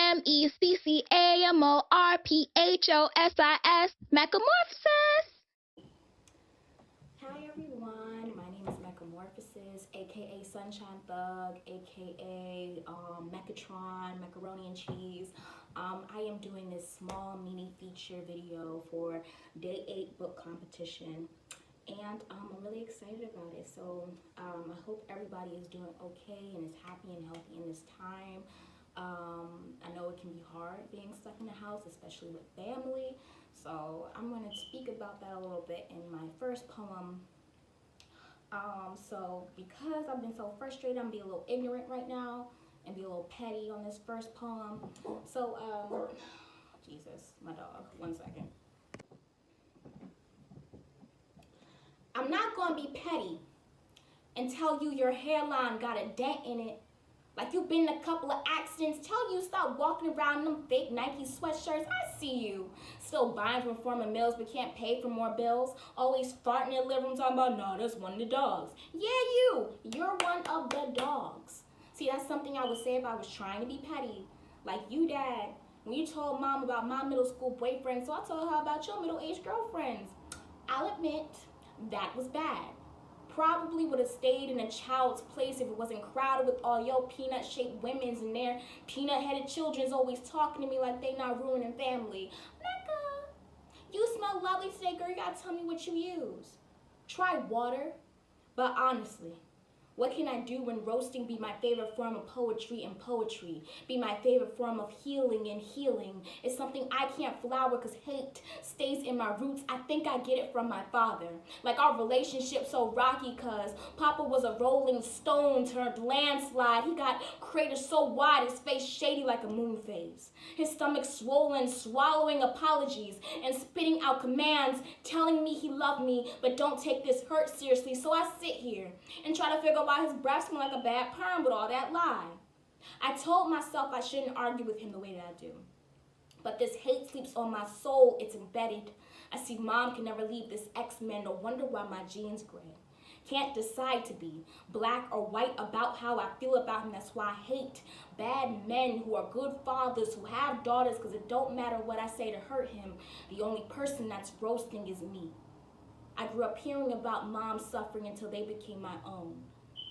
Meccamorphosis. Meccamorphosis. Hi everyone, my name is Meccamorphosis, aka Sunshine Thug, aka Meccatron, Macaroni and Cheese. I am doing this small mini feature video for Day 8 book competition, and I'm really excited about it. So I hope everybody is doing okay and is happy and healthy in this time. I know it can be hard being stuck in the house, especially with family. So I'm going to speak about that a little bit in my first poem. So because I've been so frustrated, I'm gonna be a little ignorant right now and be a little petty on this first poem. So, Jesus, my dog, 1 second. I'm not gonna be petty and tell you your hairline got a dent in it. Like you've been in a couple of accidents, tell you stop walking around in them fake Nike sweatshirts. I see you. Still buying from former mills but can't pay for more bills. Always farting in the living room talking about, no, that's one of the dogs. Yeah, you're one of the dogs. See, that's something I would say if I was trying to be petty. Like you, Dad, when you told Mom about my middle school boyfriend, so I told her about your middle-aged girlfriends. I'll admit, that was bad. Probably would have stayed in a child's place if it wasn't crowded with all your peanut-shaped women's and their peanut-headed children's always talking to me like they not ruining family. Mecca, you smell lovely today, girl. You gotta tell me what you use. Try water, but honestly, what can I do when roasting be my favorite form of poetry and poetry? Be my favorite form of healing and healing. It's something I can't flower because hate stays in my roots. I think I get it from my father. Like our relationship so rocky because Papa was a rolling stone turned landslide. He got craters so wide, his face shady like a moon phase. His stomach swollen, swallowing apologies and spitting out commands, telling me he loved me, but don't take this hurt seriously. So I sit here and try to figure out why his breath smelled like a bad perm with all that lie. I told myself I shouldn't argue with him the way that I do. But this hate sleeps on my soul, it's embedded. I see Mom can never leave this X-Men, no wonder why my genes gray. Can't decide to be black or white about how I feel about him, that's why I hate bad men who are good fathers, who have daughters, because it don't matter what I say to hurt him. The only person that's roasting is me. I grew up hearing about Mom's suffering until they became my own.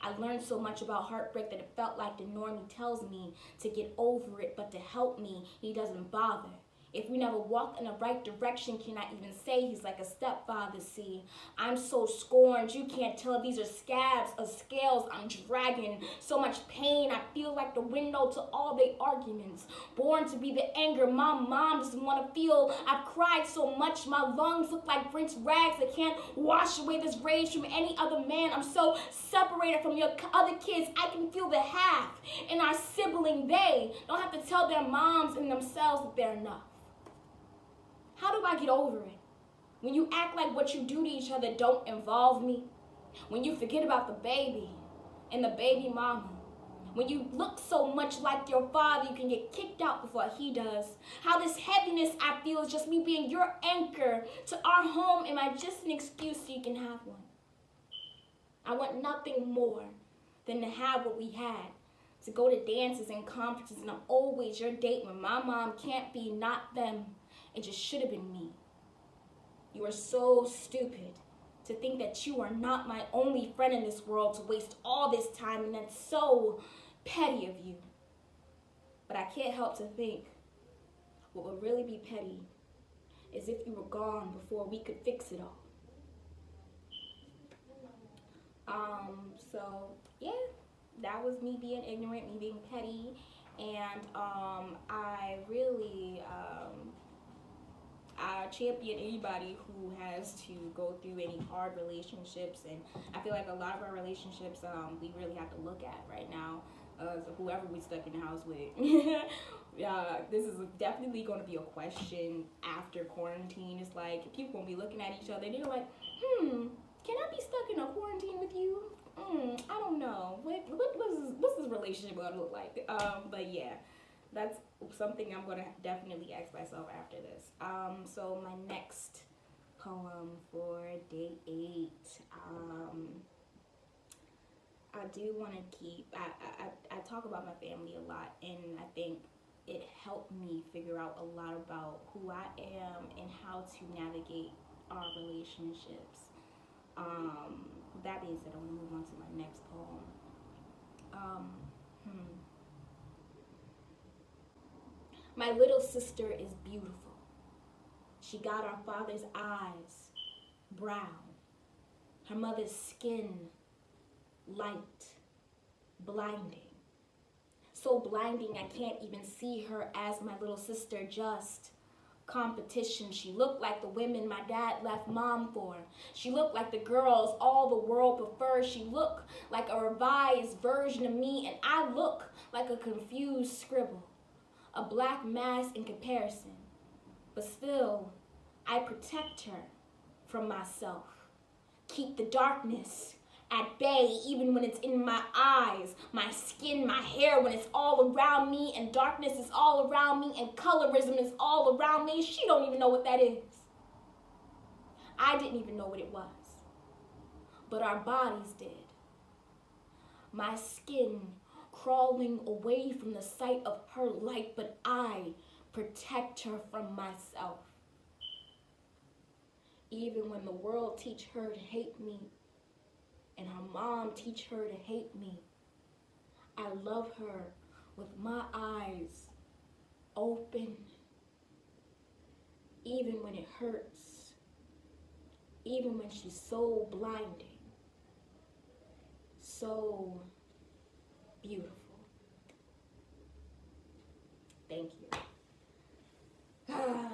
I learned so much about heartbreak that it felt like the normie tells me to get over it, but to help me, he doesn't bother. If we never walk in the right direction, can I even say he's like a stepfather? See, I'm so scorned, you can't tell these are scabs of scales I'm dragging. So much pain, I feel like the window to all their arguments. Born to be the anger my mom doesn't want to feel. I've cried so much, my lungs look like rinsed rags that can't wash away this rage from any other man. I'm so separated from your other kids, I can feel the half in our sibling. They don't have to tell their moms and themselves that they're enough. How do I get over it? When you act like what you do to each other don't involve me. When you forget about the baby and the baby mama. When you look so much like your father, you can get kicked out before he does. How this heaviness I feel is just me being your anchor to our home. Am I just an excuse so you can have one? I want nothing more than to have what we had. To go to dances and conferences, and I'm always your date when my mom can't be, not them. It just should have been me. You are so stupid to think that you are not my only friend in this world, to waste all this time, and that's so petty of you. But I can't help to think what would really be petty is if you were gone before we could fix it all. So yeah, that was me being ignorant, me being petty, and I really I champion anybody who has to go through any hard relationships, and I feel like a lot of our relationships we really have to look at right now. So whoever we stuck in the house with, this is definitely going to be a question after quarantine. It's like people gonna be looking at each other and they're like, can I be stuck in a quarantine with you? I don't know. What's this relationship gonna look like? But yeah, that's something I'm gonna definitely ask myself after this. So my next poem for day 8. I do want to keep. I talk about my family a lot, and I think it helps me figure out a lot about who I am and how to navigate our relationships. With that being said, I want to move on to my next poem. My little sister is beautiful. She got our father's eyes brown, her mother's skin light, blinding. So blinding I can't even see her as my little sister, just competition. She looked like the women my dad left mom for. She looked like the girls all the world prefers. She looked like a revised version of me, and I look like a confused scribble, a black mass in comparison. But still, I protect her from myself. Keep the darkness at bay, even when it's in my eyes, my skin, my hair, when it's all around me and darkness is all around me and colorism is all around me. She don't even know what that is. I didn't even know what it was, but our bodies did. My skin crawling away from the sight of her light, but I protect her from myself. Even when the world teach her to hate me, and her mom teach her to hate me, I love her with my eyes open, even when it hurts, even when she's so blinding, so beautiful. Thank you.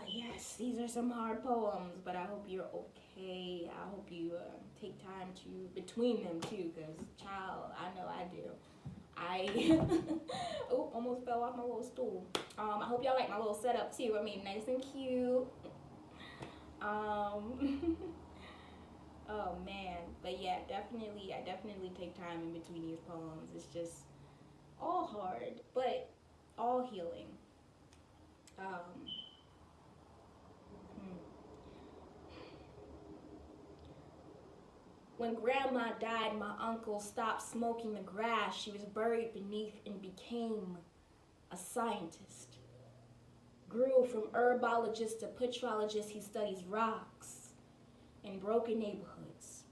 Yes, these are some hard poems, but I hope you're okay. I hope you take time to between them too, because child, I know I do. Oh, almost fell off my little stool. I hope y'all like my little setup too. I mean, nice and cute. Oh man, but yeah, I definitely take time in between these poems. It's just all hard, but all healing. When grandma died, my uncle stopped smoking the grass she was buried beneath and became a scientist. Grew from herbologist to petrologist, he studies rocks in broken neighborhoods,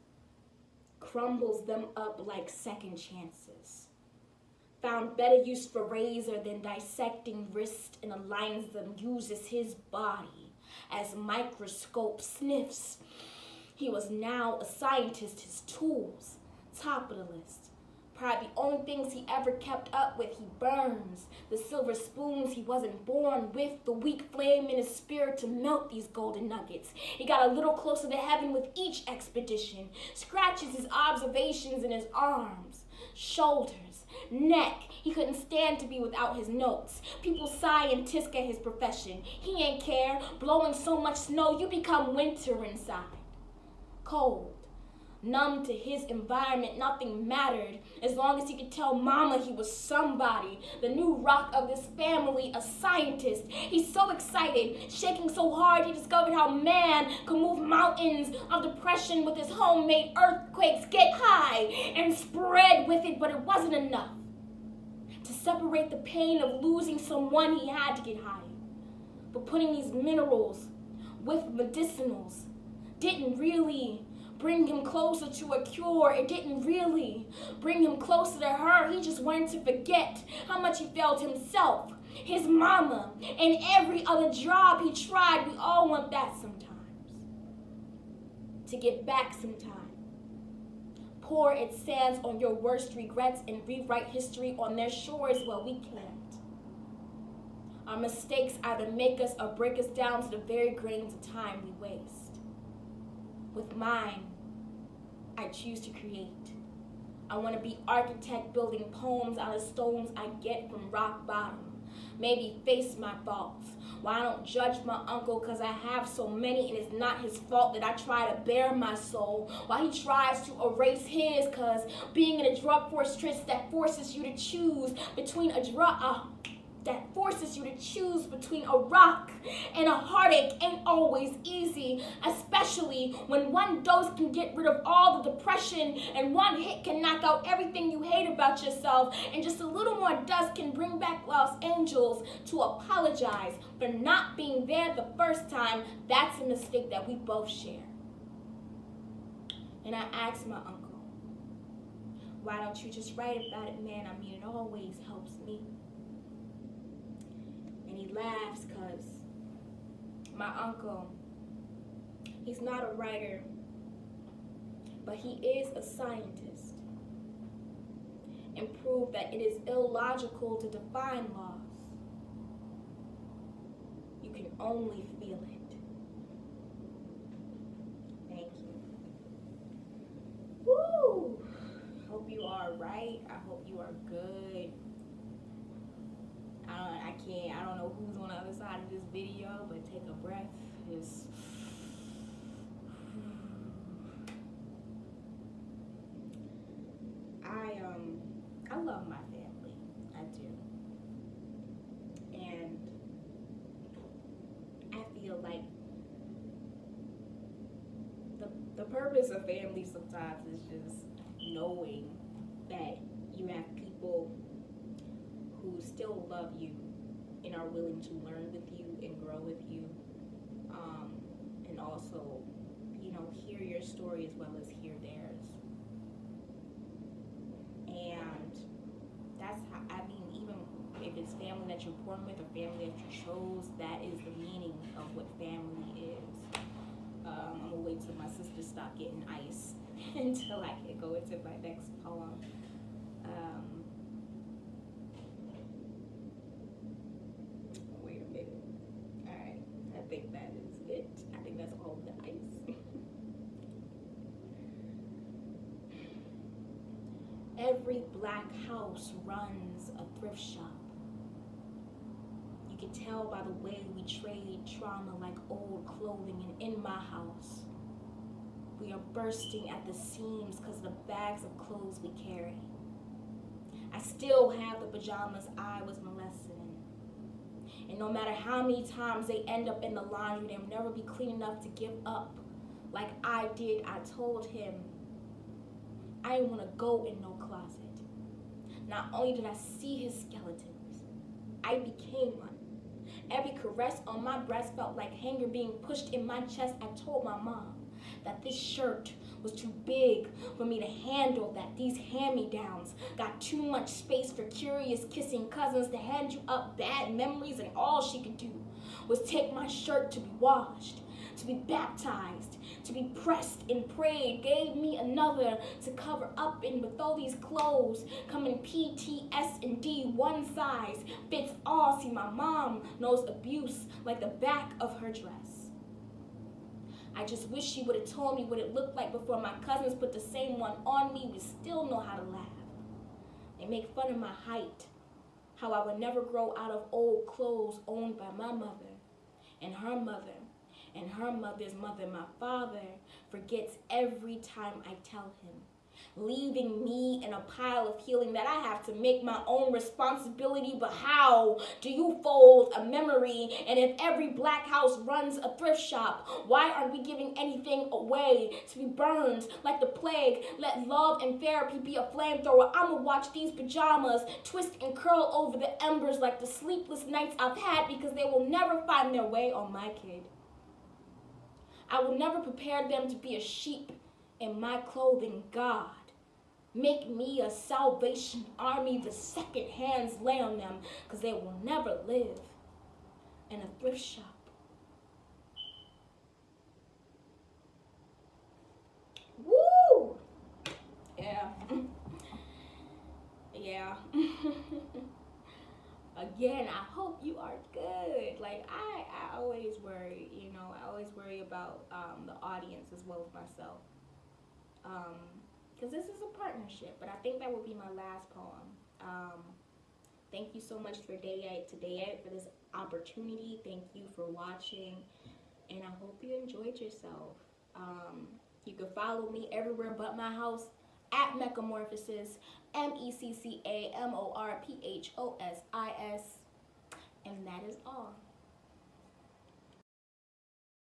crumbles them up like second chances. Found better use for razor than dissecting wrist and aligns them, uses his body as microscope, sniffs. He was now a scientist, his tools, top of the list. Probably the only things he ever kept up with, he burns. The silver spoons he wasn't born with, the weak flame in his spirit to melt these golden nuggets. He got a little closer to heaven with each expedition. Scratches his observations in his arms, shoulders, neck. He couldn't stand to be without his notes. People sigh and tisk at his profession. He ain't care. Blowing so much snow, you become winter inside. Cold, numb to his environment, nothing mattered as long as he could tell mama he was somebody, the new rock of this family, a scientist. He's so excited, shaking so hard he discovered how man could move mountains of depression with his homemade earthquakes, get high and spread with it, but it wasn't enough to separate the pain of losing someone. He had to get higher, but putting these minerals with medicinals didn't really bring him closer to a cure. It didn't really bring him closer to her. He just wanted to forget how much he felt himself, his mama, and every other job he tried. We all want that sometimes. To get back sometime. Pour its sands on your worst regrets and rewrite history on their shores. Well, we can't. Our mistakes either make us or break us down to the very grains of time we waste. With mine, I choose to create. I want to be architect building poems out of stones I get from rock bottom. Maybe face my faults. Why I don't judge my uncle because I have so many and it's not his fault that I try to bare my soul. Why he tries to erase his because being in a drug force that forces you to choose between a drug, that forces you to choose between a rock and a heartache ain't always easy, especially when one dose can get rid of all the depression and one hit can knock out everything you hate about yourself, and just a little more dust can bring back lost angels to apologize for not being there the first time. That's a mistake that we both share. And I asked my uncle, why don't you just write about it, man? I mean, it always helps me. And he laughs because my uncle, he's not a writer, but he is a scientist, and proved that it is illogical to define loss. You can only feel it. Thank you. Woo! Hope you are right. I hope you are good. I don't know who's on the other side of this video, but take a breath. Just I love my family. I do. And I feel like the purpose of family sometimes is just knowing that you have people who still love you and are willing to learn with you and grow with you, and also, hear your story as well as hear theirs. And that's how, even if it's family that you're born with or family that you chose, that is the meaning of what family is. I'm gonna wait till my sister stop getting ice until I can go into my next poem. Wait a minute. All right, I think that is it. I think that's all the ice. Every black house runs a thrift shop. You can tell by the way we trade trauma like old clothing, and in my house, we are bursting at the seams because of the bags of clothes we carry. I still have the pajamas I was molested in. And no matter how many times they end up in the laundry, they'll never be clean enough to give up like I did. I told him I didn't want to go in no closet. Not only did I see his skeletons, I became one. Every caress on my breast felt like hanger being pushed in my chest. I told my mom that this shirt was too big for me to handle, that these hand-me-downs got too much space for curious kissing cousins to hand you up bad memories, and all she could do was take my shirt to be washed, to be baptized, to be pressed and prayed, gave me another to cover up in with all these clothes, come in P, T, S, and D, one size fits all. See, my mom knows abuse like the back of her dress. I just wish she would have told me what it looked like before my cousins put the same one on me. We still know how to laugh. They make fun of my height, how I would never grow out of old clothes owned by my mother and her mother and her mother's mother. My father forgets every time I tell him, leaving me in a pile of healing that I have to make my own responsibility. But how do you fold a memory? And if every black house runs a thrift shop, why aren't we giving anything away to be burned like the plague? Let love and therapy be a flamethrower. I'ma watch these pajamas twist and curl over the embers like the sleepless nights I've had, because they will never find their way on my kid. I will never prepare them to be a sheep in my clothing. God, make me a Salvation Army. The second hands lay on them, because they will never live in a thrift shop. Woo! Yeah. Yeah. Again, I hope you are good. Like, I always worry, I always worry about the audience as well as myself. Because this is a partnership, but I think that will be my last poem. Thank you so much for today for this opportunity. Thank you for watching, and I hope you enjoyed yourself. You can follow me everywhere but my house at Meccamorphosis, Meccamorphosis. And that is all.